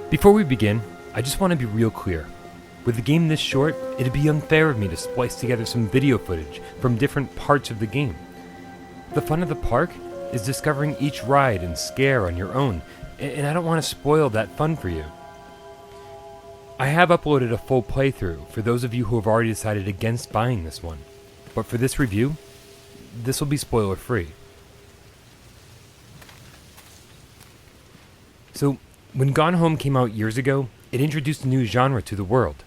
Before we begin, I just want to be real clear. With a game this short, it'd be unfair of me to splice together some video footage from different parts of the game. The fun of the park is discovering each ride and scare on your own, and I don't want to spoil that fun for you. I have uploaded a full playthrough for those of you who have already decided against buying this one, but for this review, this will be spoiler free. So, when Gone Home came out years ago, it introduced a new genre to the world.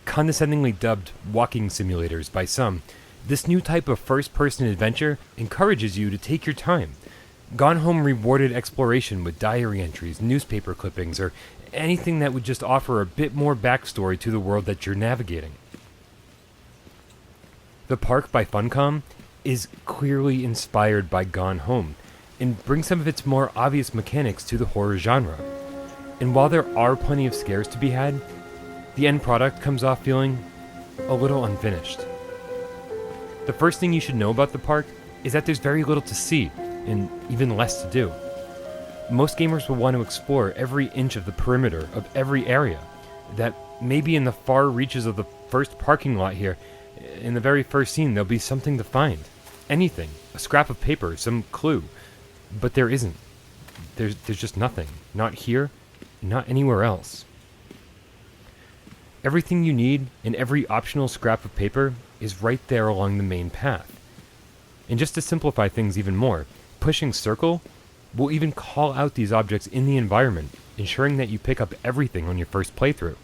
Condescendingly dubbed walking simulators by some, this new type of first-person adventure encourages you to take your time. Gone Home rewarded exploration with diary entries, newspaper clippings, or anything that would just offer a bit more backstory to the world that you're navigating. The Park by Funcom is clearly inspired by Gone Home, and brings some of its more obvious mechanics to the horror genre. And while there are plenty of scares to be had, the end product comes off feeling a little unfinished. The first thing you should know about the park is that there's very little to see, and even less to do. Most gamers will want to explore every inch of the perimeter of every area, that maybe in the far reaches of the first parking lot here, in the very first scene there'll be something to find. Anything, a scrap of paper, some clue. But there isn't. There's just nothing. Not here, not anywhere else. Everything you need and every optional scrap of paper is right there along the main path. And just to simplify things even more, pushing circle will even call out these objects in the environment, ensuring that you pick up everything on your first playthrough.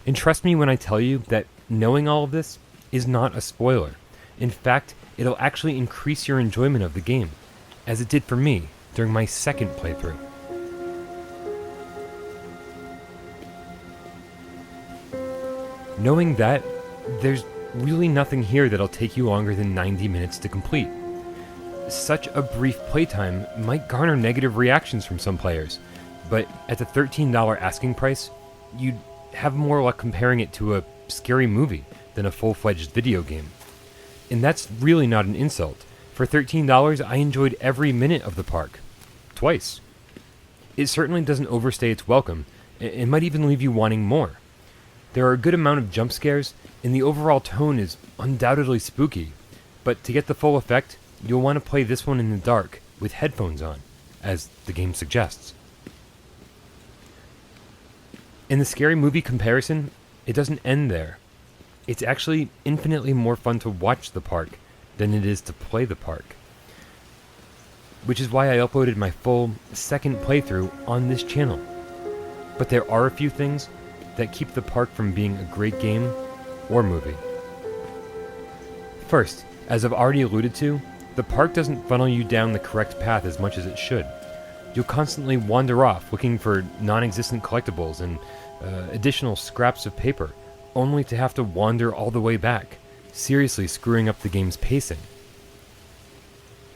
And trust me when I tell you that knowing all of this is not a spoiler. In fact, it'll actually increase your enjoyment of the game, as it did for me during my second playthrough. Knowing that, there's really nothing here that'll take you longer than 90 minutes to complete. Such a brief playtime might garner negative reactions from some players, but at the $13 asking price, you'd have more luck comparing it to a scary movie than a full-fledged video game. And that's really not an insult. For $13, I enjoyed every minute of the park. Twice. It certainly doesn't overstay its welcome. It might even leave you wanting more. There are a good amount of jump scares, and the overall tone is undoubtedly spooky. But to get the full effect, you'll want to play this one in the dark, with headphones on, as the game suggests. In the scary movie comparison, it doesn't end there. It's actually infinitely more fun to watch the park than it is to play the park. Which is why I uploaded my full second playthrough on this channel. But there are a few things that keep the park from being a great game or movie. First, as I've already alluded to, the park doesn't funnel you down the correct path as much as it should. You'll constantly wander off looking for non-existent collectibles and additional scraps of paper, only to have to wander all the way back, seriously screwing up the game's pacing.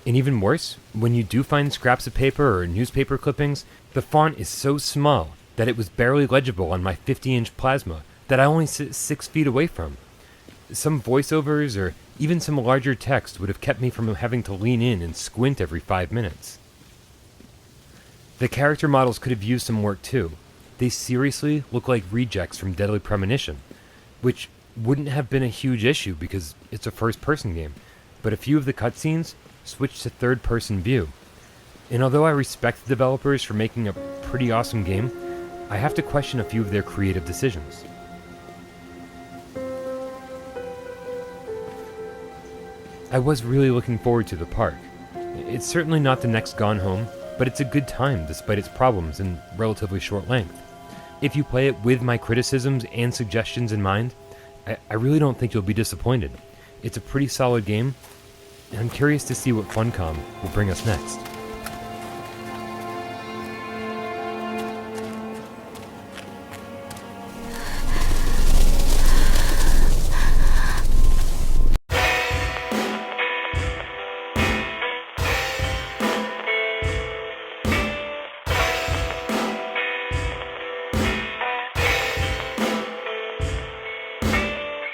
And even worse, when you do find scraps of paper or newspaper clippings, the font is so small that it was barely legible on my 50-inch plasma that I only sit 6 feet away from. Some voiceovers or even some larger text would have kept me from having to lean in and squint every 5 minutes. The character models could have used some work too. They seriously look like rejects from Deadly Premonition, which wouldn't have been a huge issue because it's a first-person game, but a few of the cutscenes switched to third-person view. And although I respect the developers for making a pretty awesome game, I have to question a few of their creative decisions. I was really looking forward to the park. It's certainly not the next Gone Home, but it's a good time despite its problems and relatively short length. If you play it with my criticisms and suggestions in mind, I really don't think you'll be disappointed. It's a pretty solid game, and I'm curious to see what Funcom will bring us next.